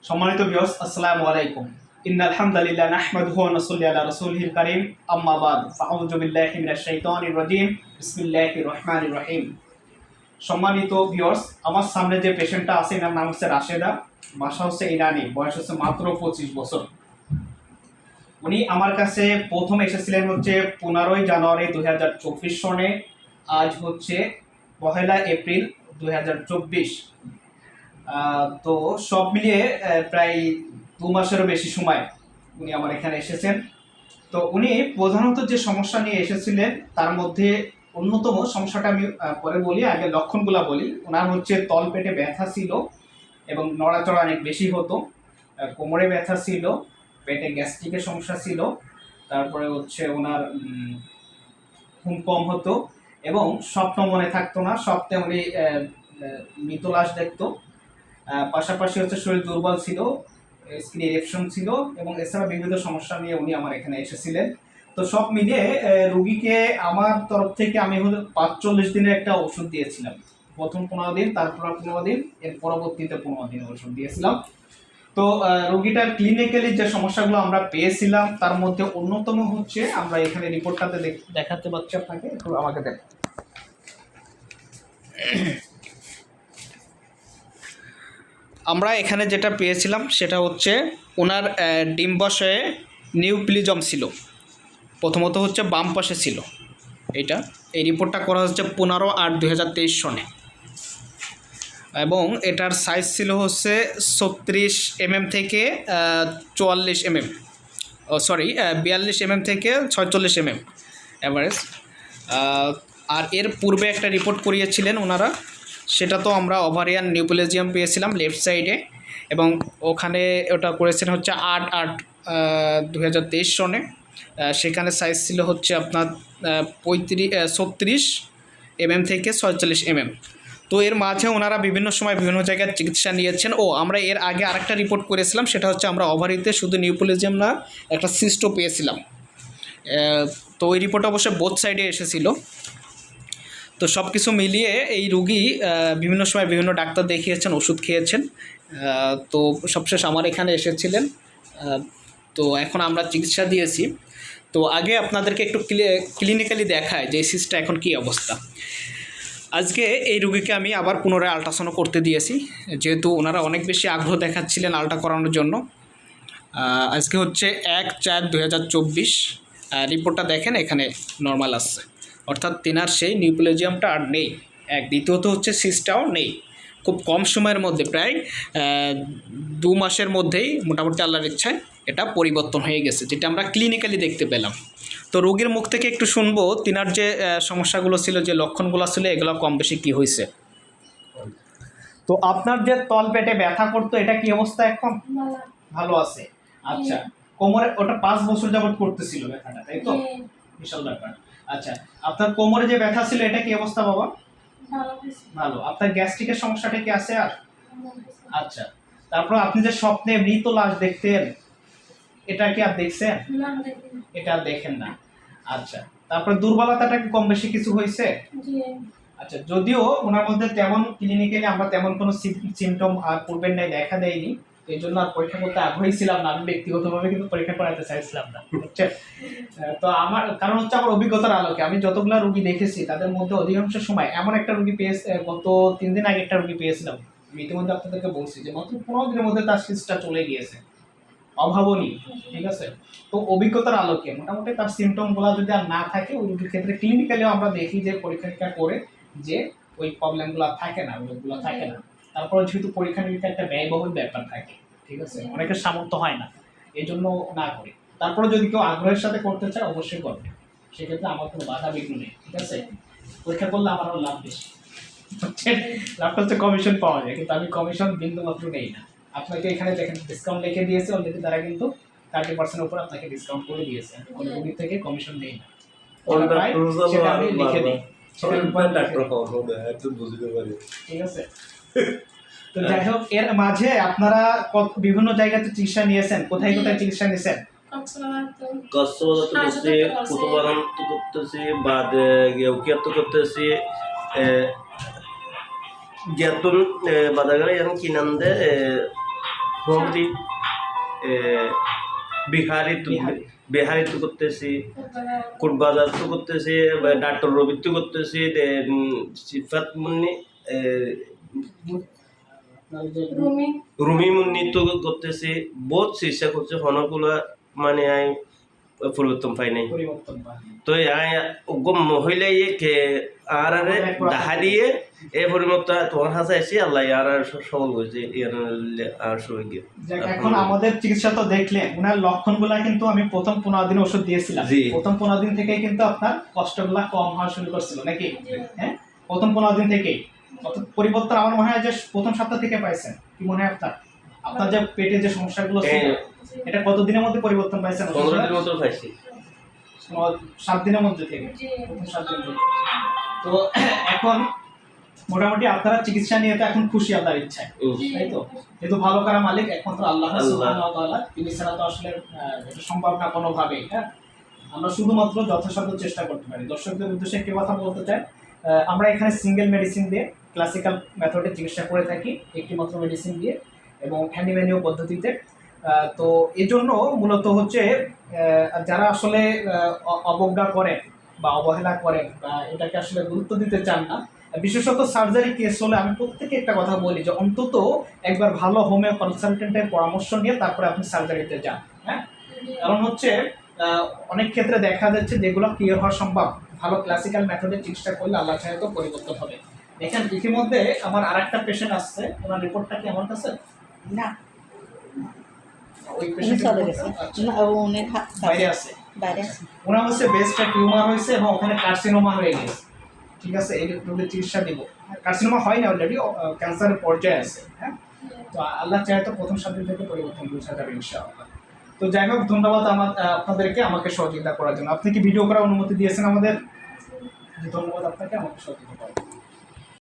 সম্মানিত ভিউয়ার্স, আসসালামু আলাইকুম। ইন্নাল হামদালিল্লাহ নাহমাদুহু ওয়া নুসাল্লি আলা রাসূলিল কারীম, আম্মা বাদ, ফাআউযু বিল্লাহি মিনাশ শাইতানির রাজীম, বিসমিল্লাহির রহমানির রহিম। সম্মানিত ভিউয়ার্স, আমার সামনে যে পেশেন্টটা আছে এনার নাম হচ্ছে রাশেদা, বাসা হচ্ছে ইরানি, বয়স হচ্ছে মাত্র 25 বছর। উনি আমার কাছে প্রথম এসেছিলেন হচ্ছে 15ই জানুয়ারি 2024 সনে। আজ হচ্ছে 1 এপ্রিল 2024। তো সব মিলিয়ে প্রায় 2 মাসেরও বেশি সময় উনি আমার এখানে এসেছেন। তো উনি প্রধানত যে সমস্যা নিয়ে এসেছিলেন তার মধ্যে অন্যতম সমস্যাটা আমি পরে বলি, আগে লক্ষণগুলো বলি। ওনার হচ্ছে তলপেটে ব্যথা ছিল এবং নড়াচড়া অনেক বেশি হতো, কোমরে ব্যথা ছিল, পেটে গ্যাস্ট্রিকের সমস্যা ছিল, তারপরে হচ্ছে ওনার ঘুম কম হতো এবং স্বপ্ন মনে থাকতো না, স্বপ্নে উনি মৃত লাশ দেখতো। পাশাপাশি হচ্ছে শরীর দুর্বল ছিল, স্কিন ইরেকশন ছিল এবং এছাড়া বিবিধ সমস্যা নিয়ে উনি আমার এখানে এসেছিলেন। তো সব মিলিয়ে রুগীকে আমার তরফ থেকে আমি হলো 45 দিনের একটা ওষুধ দিয়েছিলাম। প্রথম 15 দিন, তারপর 15 দিন, এর পরবর্তীতে 15 দিনের ওষুধ দিয়েছিলাম। তো রুগীটার ক্লিনিক্যালি যে সমস্যাগুলো আমরা পেয়েছিলাম তার মধ্যে অন্যতম হচ্ছে, আমরা এখানে রিপোর্টটাতে দেখাতে পাচ্ছি আপনাকে, একটু আমাকে দেখ। আমরা এখানে যেটা পেয়েছিলাম সেটা হচ্ছে ওনার ডিম্বাশয়ে নিউপ্লিজম ছিল। প্রথমত হচ্ছে বাম পাশে ছিল এইটা। এই রিপোর্টটা করা হচ্ছে 15/8/2023 সনে এবং এটার সাইজ ছিল হচ্ছে 36 mm থেকে 44 mm, সরি 42 mm থেকে 46 mm অ্যাভারেজ। আর এর পূর্বে একটা রিপোর্ট করিয়েছিলেন ওনারা, সেটা তো আমরা ওভারিয়ান নিউপ্লেজিয়াম পেয়েছিলাম লেফট সাইডে, এবং ওখানে ওটা করেছেন হচ্ছে 8/8/2023 সনে। সেখানে সাইজ ছিল হচ্ছে আপনার 36 mm থেকে 46 mm। তো এর মাঝে ওনারা বিভিন্ন সময় বিভিন্ন জায়গায় চিকিৎসা নিয়েছেন। ও আমরা এর আগে আরেকটা রিপোর্ট করেছিলাম, সেটা হচ্ছে আমরা ওভারিতে শুধু নিউপ্লেজিয়াম না, একটা সিস্টও পেয়েছিলাম। তো ওই রিপোর্ট অবশ্যই বোথ সাইডে এসেছিলো। তো সব কিছু মিলিয়ে এই রুগী বিভিন্ন সময় বিভিন্ন ডাক্তার দেখিয়েছেন, ওষুধ খেয়েছেন। তো সবশেষ আমার এখানে এসেছিলেন। তো এখন আমরা চিকিৎসা দিয়েছি। তো আগে আপনাদেরকে একটু ক্লিনিক্যালি দেখায় যে সিস্টটা এখন কী অবস্থা। আজকে এই রুগীকে আমি আবার পুনরায় আল্ট্রাসাউন্ড করতে দিয়েছি, যেহেতু ওনারা অনেক বেশি আগ্রহ দেখাচ্ছিলেন আল্ট্রা করানোর জন্য। আজকে হচ্ছে 1/4/2024। রিপোর্টটা দেখেন, এখানে নর্মাল আসছে, অর্থাৎ তেনার সেই নিউপ্লেজিয়ামটা আর নেই। দ্বিতীয়ত হচ্ছে সিস্টটাও নেই। খুব কম সময়ের মধ্যে, প্রায় 2 মাসের মধ্যেই মোটামুটি আল্লাহর ইচ্ছায় এটা পরিবর্তন হয়ে গেছে, যেটা আমরা ক্লিনিক্যালি দেখতে পেলাম। তো রোগীর মুখ থেকে একটু শুনবো তিনার যে সমস্যাগুলো ছিল, যে লক্ষণগুলো ছিল, এগুলো কম বেশি কী হয়েছে। তো আপনার যে তলপেটে ব্যথা করতো, এটা কি অবস্থা এখন? ভালো আছে। আচ্ছা, কোমরে ওটা 5 বছর যাবত করতেছিল ব্যথাটা, তাই তো? বিশাল ব্যাপার। আচ্ছা, আপনার কোমরে যে ব্যথা ছিল এটা কি অবস্থা বাবা? ভালো। আপনার গ্যাস্ট্রিকের সমস্যাটা কি আছে আর? আচ্ছা, তারপর আপনি যে স্বপ্নে মৃত লাশ দেখতেন, এটা কি আর দেখছেন? না, দেখিনি। এটা আর দেখেন না। আচ্ছা, তারপর দুর্বলতাটা কি কম বেশি কিছু হয়েছে? জি। আচ্ছা, যদিও ওনার মধ্যে তেমন ক্লিনিক্যালি আমরা তেমন কোনো সিমটম আর পূর্বের নাই দেখা দেয়নি, এই জন্য আর পরীক্ষা করতে আগ্রহী ছিলাম না। আমি ব্যক্তিগতভাবে কিন্তু পরীক্ষা করাতে চাইছিলাম না, বুঝছেন? তো আমার কারণ হচ্ছে আমার অভিজ্ঞতার আলোকে আমি যতগুলো রোগী দেখেছি তাদের মধ্যে অধিকাংশ সময় এমন একটা রোগী পেয়েছে, গত 3 দিন আগে একটা রোগী পেয়েছিলাম, আমি ইতিমধ্যে আপনাদেরকে বলছি যে মাত্র 15 দিনের মধ্যে তার সিস্টটা চলে গিয়েছে, অভাবনীয়। ঠিক আছে? তো অভিজ্ঞতার আলোকে মোটামুটি তার সিমটমগুলো যদি আর না থাকে, ওই রোগীর ক্ষেত্রে ক্লিনিক্যালিও আমরা দেখি যে পরীক্ষা করে যে ওই প্রবলেমগুলো থাকে না, ওইগুলো থাকে না। তারপর যেহেতু পরীক্ষা নিরীক্ষা একটা ব্যয়বহুল ব্যাপার থাকে, ঠিক আছে, অনেকের সামর্থ্য হয় না, এই জন্য না করি। তারপরে যদি কেউ আগ্রহের সাথে করতে চায় অবশ্যই করবে, সেক্ষেত্রে আমার কোনো বাধা বিঘ্ন নেই। ঠিক আছে? পরীক্ষা করলে আমারও লাভ বেশি, লাভটা হচ্ছে কমিশন পাওয়া যায়, কিন্তু আমি কমিশন বিন্দু মাত্র নেই না। আপনাকে এখানে দেখেন ডিসকাউন্ট লিখে দিয়েছে অলরেডি, তারা কিন্তু 30% উপর আপনাকে ডিসকাউন্ট করে দিয়েছে। কোনো রুগী থেকে কমিশন নেই না, সেটা আমি লিখে দিই। ঠিক আছে? তো যাই হোক, এর মাঝে আপনারা বিভিন্ন জায়গাতে চিকিৎসা নিয়েছেন, কোথায় কোথায় চিকিৎসা নিয়েছেন? Jatuh badagara yang kinande হোমদি বিহারিত্ব করতেছি, কোটবাজারত্ব করতেছি, ডাক্তার রবিত্ব করতেছি, সিফাত মুন্নি রুমি মুন্নিত্ব করতেছি, বহুত চেষ্টা করছে হনগুলো মানে আই পরিবর্তন পাই নাই। তো মহিলা কে আর দেখা দিয়ে এই পরিবর্তন তোমার হাতে এসে আল্লাহ আর সবল হয়েছে আর সবাই গিয়ে। এখন আমাদের চিকিৎসা তো দেখলেন, ওনার লক্ষণগুলা কিন্তু আমি প্রথম 15 দিনে ওষুধ দিয়েছিলাম, প্রথম 15 দিন থেকেই কিন্তু আপনার কষ্টগুলা কম হওয়া শুরু করছিল নাকি? হ্যাঁ, প্রথম 15 দিন থেকেই পরিবর্তন আমার মনে হয় যে প্রথম সপ্তাহ থেকে পাইছেন। কি মনে হয় আপনার? আপনার যে পেটে যে সমস্যাগুলো ছিল এটা কত দিনের মধ্যে পরিবর্তন পাইছেন? 15 দিনের মতো পাইছি। 7 দিনের মধ্যে থেকে, প্রথম 7 দিন থেকে। তো এখন মোটামুটি আপনারা চিকিৎসা নিয়ে তো এখন খুশি আপনার ইচ্ছায়, তাই তো? যেহেতু ভালো করা মালিক একমাত্র আল্লাহ সুবহানাহু ওয়া তাআলা, তিনি ছাড়া তো আসলে এটা সম্ভব না কোনোভাবেই। হ্যাঁ, আমরা শুধুমাত্র যথাসাধ্য চেষ্টা করতে পারি। দর্শকদের উদ্দেশ্যে একটি কথা বলতে চাই, আমরা এখানে সিঙ্গেল মেডিসিন দিয়ে ক্লাসিক্যাল মেথডে চিকিৎসা করে থাকি, একটি মাত্র মেডিসিন দিয়ে এবং হ্যান্ডিম্যানুয়াল পদ্ধতিতে। তো এই জন্য মূলত হচ্ছে যারা আসলে অবজ্ঞা করেন বা অবহেলা করেন বা এটাকে আসলে গুরুত্ব দিতে চান না, বিশেষত সার্জারি কেস হলে আমি প্রত্যেকে একটা কথা বলি যে অন্তত একবার ভালো হোমিও কনসালটেন্টের পরামর্শ নিয়ে তারপরে আপনি সার্জারিতে যান। হ্যাঁ, কারণ হচ্ছে অনেক ক্ষেত্রে দেখা যাচ্ছে যেগুলো ক্লিয়ার হওয়া সম্ভব ভালো ক্লাসিক্যাল মেথডে চিকিৎসা করলে আল্লাহ চাহে তো পরিবর্তন হবে। দেখেন ইতিমধ্যে আমার আরেকটা পেশেন্ট আসছে, ওনার রিপোর্টটা কি আমার কাছে না, ওই উনি পেশেন্ট চলে গেছে না, উনি বাইরে আছে, বাইরে আছে। ওনার হচ্ছে বেস্টটা টিউমার হয়েছে এবং ওখানে কার্সিনোমা হয়ে গেছে। ঠিক আছে, এই রোগের চিকিৎসা দিব। কার্সিনোমা হয় না, অলরেডি ক্যান্সারের পর্যায়ে আছে। হ্যাঁ, তো আল্লাহ চাহে তো প্রথম 7 দিন থেকে পরিবর্তন বোঝা যাবে ইনশাআল্লাহ। তো যাই হোক, ধন্যবাদ আপনাদেরকে আমাকে সহযোগিতা করার জন্য। আপনি কি ভিডিও করার অনুমতি দিয়েছেন আমাদের? ধন্যবাদ আপনাকে আমাকে সহযোগিতা করার জন্য।